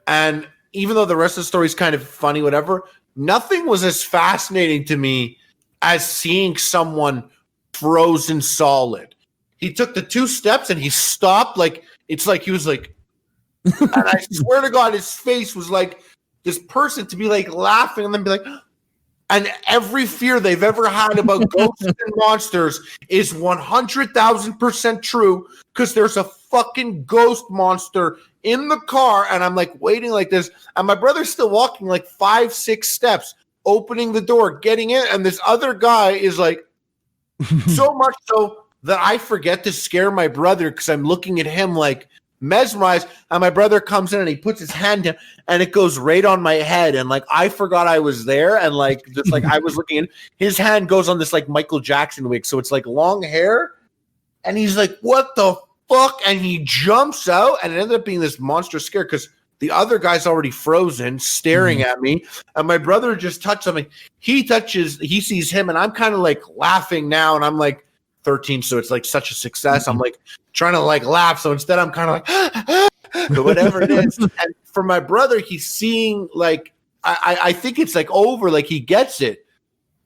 And even though the rest of the story is kind of funny, whatever, nothing was as fascinating to me as seeing someone frozen solid. He took the 2 steps and he stopped. It's like he was like, and I swear to God, his face was like this person to be laughing and then be like, and every fear they've ever had about ghosts and monsters is 100,000% true because there's a fucking ghost monster in the car. And I'm waiting like this. And my brother's still walking 5-6 steps, opening the door, getting in. And this other guy is so much so that I forget to scare my brother because I'm looking at him mesmerized. And my brother comes in and he puts his hand down and it goes right on my head. And I forgot I was there. And just I was looking in, his hand goes on this Michael Jackson wig. So it's long hair. And he's like, what the fuck? And he jumps out and it ended up being this monstrous scare because the other guy's already frozen, staring at me. And my brother just touched something. He sees him and I'm kind of laughing now. And I'm 13. So it's such a success. I'm trying to laugh. So instead I'm kind of but whatever it is. And for my brother, he's seeing I think it's over, he gets it,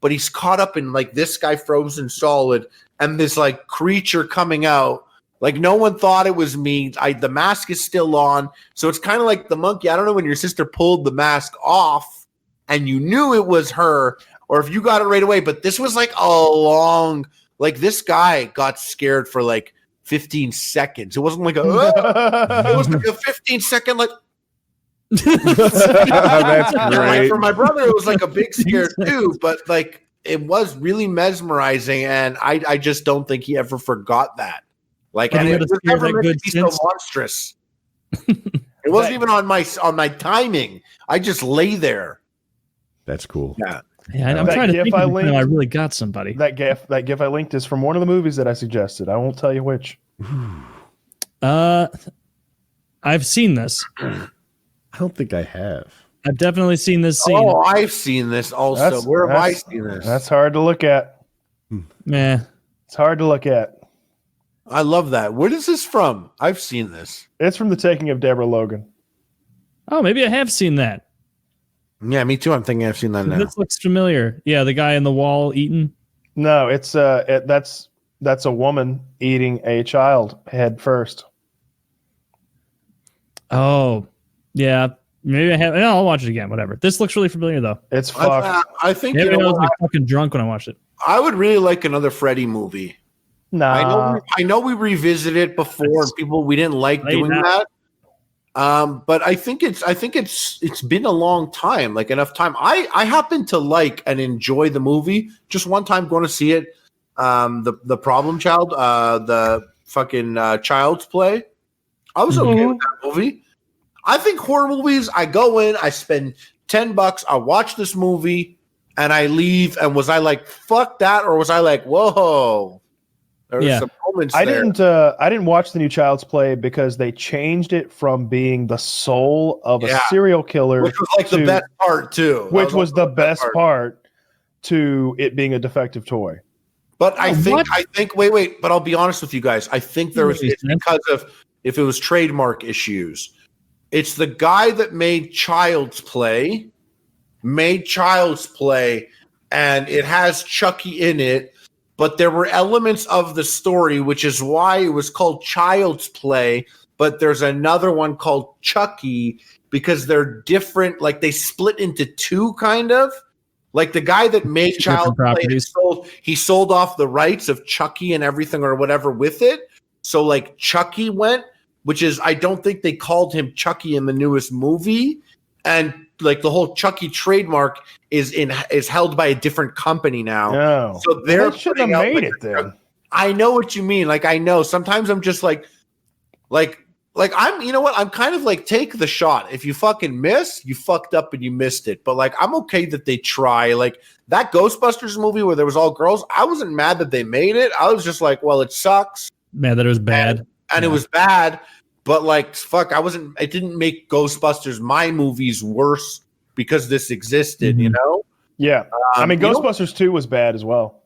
but he's caught up in this guy frozen solid and this creature coming out. No one thought it was me. The mask is still on. So it's kind of like the monkey. I don't know when your sister pulled the mask off and you knew it was her or if you got it right away, but this was a long, this guy got scared for 15 seconds. It wasn't it was a 15-second That's great. For my brother, it was a big scare too, but it was really mesmerizing, and I just don't think he ever forgot that. And it was never meant to be so monstrous. It wasn't even on my timing. I just lay there. That's cool. Yeah. Yeah, I'm trying to think of when I really got somebody. That gif I linked is from one of the movies that I suggested. I won't tell you which. I've seen this. I don't think I have. I've definitely seen this scene. Oh, I've seen this also. Where have I seen this? That's hard to look at. Yeah. It's hard to look at. I love that. Where is this from? I've seen this. It's from The Taking of Deborah Logan. Oh, maybe I have seen that. Yeah, me too. I'm thinking I've seen that now. This looks familiar. Yeah, the guy in the wall eating. No, it's that's a woman eating a child head first. Oh, yeah. Maybe I have. Yeah, I'll watch it again. Whatever. This looks really familiar though. It's fucked. I think Maybe I was like fucking drunk when I watched it. I would really like another Freddy movie. Nah. I know we revisited it before, and we didn't like doing that. But I think it's been a long time, like enough time. I happen to like and enjoy the movie. Just one time going to see it. The Problem Child, the fucking Child's Play. I was okay with that movie. I think horror movies, I go in, I spend $10, I watch this movie, and I leave. And was I like, fuck that? Or was I like, whoa? There were some moments I didn't watch the new Child's Play because they changed it from being the soul of a serial killer, which was like the best part too. Which was the best part to it being a defective toy. But I think wait, but I'll be honest with you guys. I think it's because of if it was trademark issues. It's the guy that made Child's Play, and it has Chucky in it. But there were elements of the story, which is why it was called Child's Play. But there's another one called Chucky because they're different. Like they split into two, kind of. Like the guy that made Child's Play, he sold off the rights of Chucky and everything or whatever with it. So like Chucky went, which is I don't think they called him Chucky in the newest movie, and like the whole Chucky trademark is held by a different company now. No. So they should have made it then. I know what you mean. Like I know sometimes I'm just like I'm, you know what? I'm kind of like, take the shot. If you fucking miss, you fucked up and you missed it. But like, I'm okay that they try. Like that Ghostbusters movie where there was all girls. I wasn't mad that they made it. I was just like, well, it sucks. Mad that it was bad. And it was bad. But like, fuck, it didn't make Ghostbusters, my movies, worse because this existed, you know? Yeah. I mean, Ghostbusters 2 was bad as well.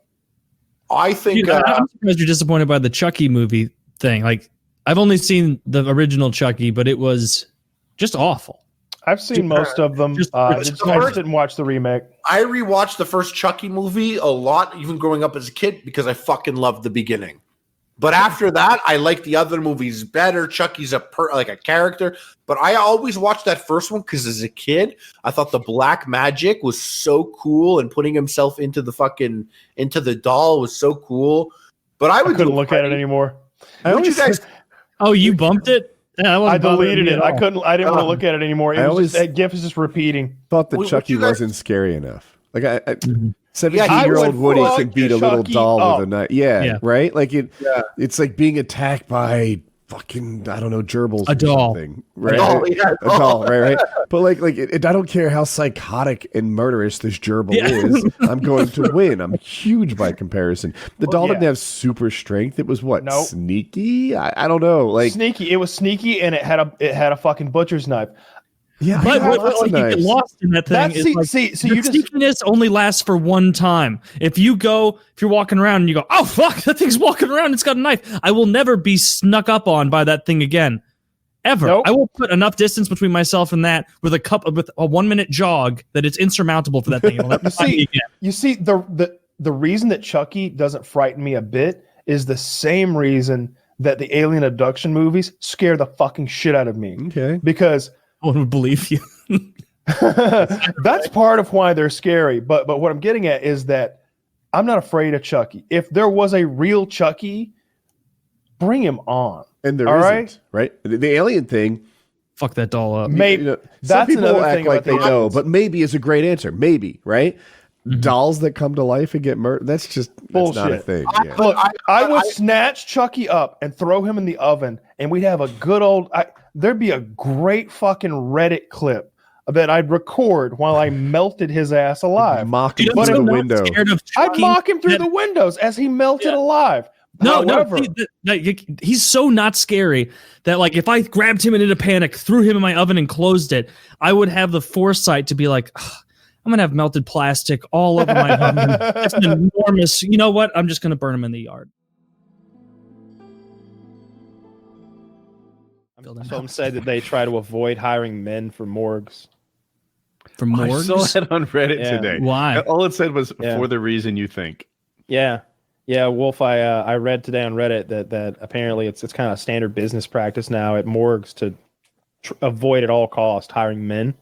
I think... I'm surprised you're disappointed by the Chucky movie thing. Like, I've only seen the original Chucky, but it was just awful. I've seen most of them. I just didn't watch the remake. I rewatched the first Chucky movie a lot, even growing up as a kid, because I fucking loved the beginning. But after that, I like the other movies better. Chucky's like a character. But I always watched that first one because as a kid, I thought the black magic was so cool, and putting himself into the doll was so cool. But I couldn't look at it anymore. You bumped it? Yeah, I deleted it. I didn't want to look at it anymore. That GIF is just repeating. Thought that Chucky wasn't scary enough. Like 17-year-old Woody can beat a little doll with a knife. Yeah, right? Like it's like being attacked by fucking, I don't know, gerbils a doll. Something, right? A doll, right? But like I don't care how psychotic and murderous this gerbil is. I'm going to win. I'm huge by comparison. The doll didn't have super strength. It was sneaky? I don't know. Like sneaky. It was sneaky, and it had a fucking butcher's knife. Yeah, but you get lost in that thing. Sneakiness only lasts for one time. If you're walking around and you go, oh fuck, that thing's walking around, it's got a knife. I will never be snuck up on by that thing again, ever. Nope. I will put enough distance between myself and that with a 1 minute jog that it's insurmountable for that thing. It'll never find me again. You see, the reason that Chucky doesn't frighten me a bit is the same reason that the alien abduction movies scare the fucking shit out of me. Okay, because no one would believe you. That's part of why they're scary. But what I'm getting at is that I'm not afraid of Chucky. If there was a real Chucky, bring him on. And there isn't, right? The alien thing. Fuck that doll up. Maybe some people act like they know, but maybe is a great answer. Maybe, right? Mm-hmm. Dolls that come to life and get murdered. That's bullshit. Not a thing. Look, I would snatch Chucky up and throw him in the oven, and we'd have a good old. There'd be a great fucking Reddit clip that I'd record while I melted his ass alive. Mock him through the window. I'd mock him through the windows as he melted alive. No, he's so not scary that like if I grabbed him and in a panic, threw him in my oven and closed it, I would have the foresight to be like, I'm going to have melted plastic all over my oven. That's an enormous, you know what? I'm just going to burn him in the yard. Some say that they try to avoid hiring men for morgues. For morgues? I saw that on Reddit today. Why? All it said was for the reason you think. Yeah. Yeah, Wolf, I read today on Reddit that apparently it's kind of standard business practice now at morgues to avoid at all cost hiring men.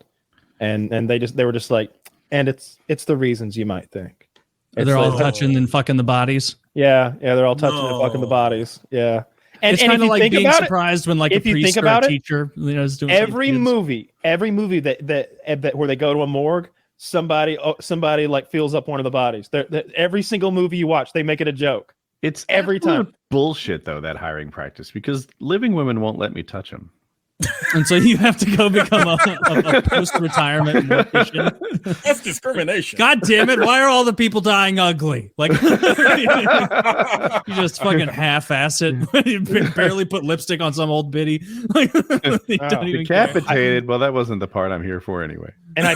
And they were just like, and it's the reasons you might think. They're all touching and fucking the bodies. Yeah, they're all touching and fucking the bodies. Yeah. And it's kind of like being surprised when like a priest or a teacher, is doing every movie that where they go to a morgue, somebody like fills up one of the bodies. Every single movie you watch, they make it a joke. It's every time bullshit though, that hiring practice, because living women won't let me touch them. And so you have to go become a post-retirement mortician. That's discrimination. God damn it! Why are all the people dying ugly? Like you just fucking half-ass it. You barely put lipstick on some old biddy. Like decapitated. Well, that wasn't the part I'm here for anyway. And I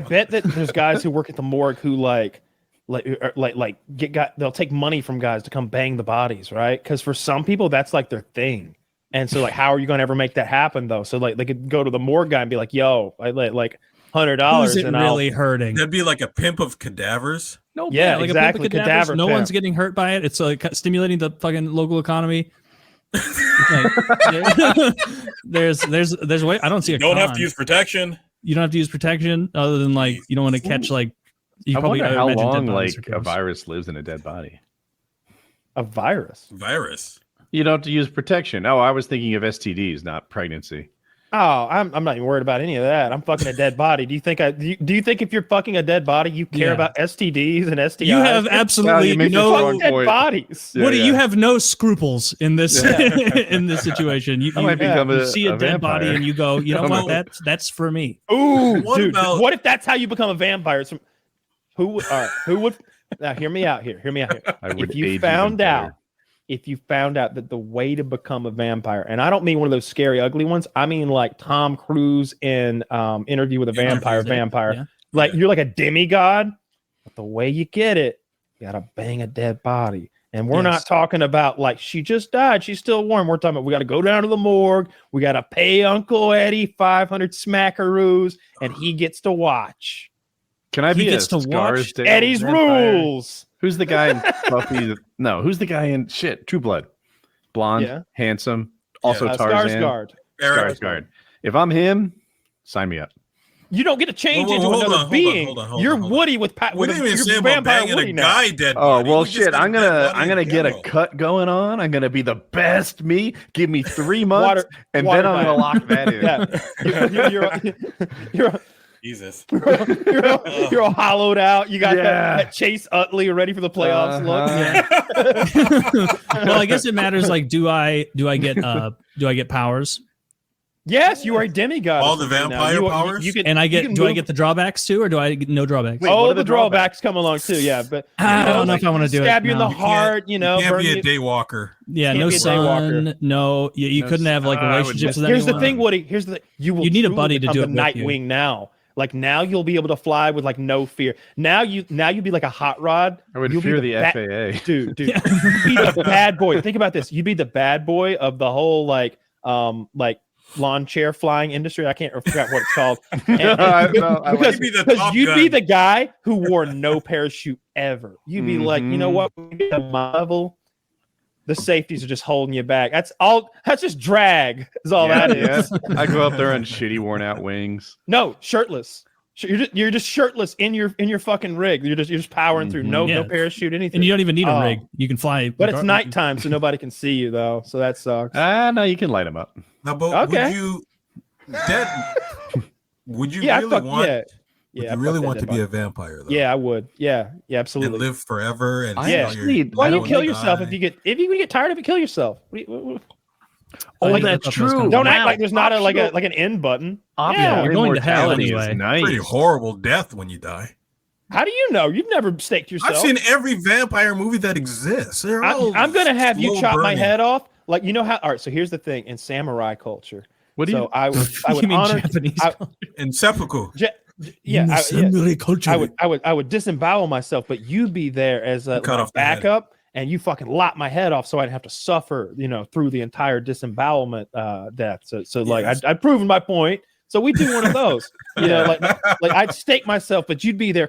bet that there's guys who work at the morgue who they'll take money from guys to come bang the bodies, right? Because for some people that's like their thing. And so, like, how are you going to ever make that happen, though? So, like, they could go to the morgue guy and be like, "Yo, I like $100." Who's it really hurting? That'd be like a pimp of cadavers. No, yeah, like exactly. A pimp of cadavers. No one's getting hurt by it. It's like stimulating the fucking local economy. There's way. I don't see a. You don't have to use protection. You don't have to use protection, other than like you don't want to catch like. You I wonder how long like a virus lives in a dead body. A virus. You don't have to use protection. Oh, I was thinking of STDs, not pregnancy. Oh, I'm not even worried about any of that. I'm fucking a dead body. Do you think if you're fucking a dead body, you care about STDs and STIs? You have absolutely no dead bodies. Woody, you have no scruples in this in this situation. You see a dead body and you go, you know what? That's for me. Ooh, dude. What if that's how you become a vampire? Who would? Now, hear me out here. If you found out that the way to become a vampire, and I don't mean one of those scary, ugly ones. I mean like Tom Cruise in Interview with a Vampire. Yeah. Like you're like a demigod, but the way you get it, you gotta bang a dead body. And we're not talking about like she just died, she's still warm. We're talking about we got to go down to the morgue, we got to pay Uncle Eddie 500 smackaroos, and he gets to watch. Can I be gets to watch Eddie's vampire? Rules? Who's the guy in Buffy? No, who's the guy in True Blood? Blonde, handsome, also Tarzan. Skarsgård. If I'm him, sign me up. You don't get to change into another being. You're Woody with we didn't even say about banging a guy dead body. Oh well, shit! I'm gonna get a cut going on. I'm gonna be the best me. Give me 3 months, and then I'm gonna lock that in. You're Jesus. You're all hollowed out. You got that Chase Utley ready for the playoffs look. Well, I guess it matters. Like, do I get powers? Yes, you are a demigod. All the vampire powers. I get the drawbacks too, or do I get no drawbacks? Wait, the drawbacks come along too. Yeah, but I don't know if I want to do it. Stab you in the heart. You know, you can't be a daywalker. Yeah, no son. No, you couldn't have like relationships with anyone. Here's the thing, Woody. Here's the thing. You need a buddy to do it. Nightwing now. Like now you'll be able to fly with like no fear. Now you'd be like a hot rod. I would fear the FAA. Dude. You'd be the bad boy. Think about this. You'd be the bad boy of the whole like lawn chair flying industry. I forgot what it's called. Because you'd be the guy who wore no parachute ever. You'd be like, you know what? At my level, the safeties are just holding you back. That's just drag. Is all that is. I go up there on shitty, worn out wings. No, shirtless. You're just shirtless in your fucking rig. You're just powering through. No parachute, anything. And you don't even need a rig. You can fly. But it's nighttime, so nobody can see you though. So that sucks. No, you can light them up. Now, but would you really want? Yeah, you really want to be a vampire, though? Yeah, I would. Yeah, absolutely. And live forever. And why you kill yourself if you get tired of it? Kill yourself. That's true. Don't act like there's not an end button. Yeah, you're going to hell anyway. Nice. Pretty horrible death when you die. How do you know? You've never staked yourself. I've seen every vampire movie that exists. I'm going to have you chop my head off. Like, you know how? All right. So here's the thing in samurai culture. What do you? I would honor Japanese in seppuku. Samurai culture. I would disembowel myself, but you'd be there as a backup, and you fucking lop my head off, so I'd have to suffer, through the entire disembowelment death. So like I'd proven my point. So we do one of those, like I'd stake myself, but you'd be there.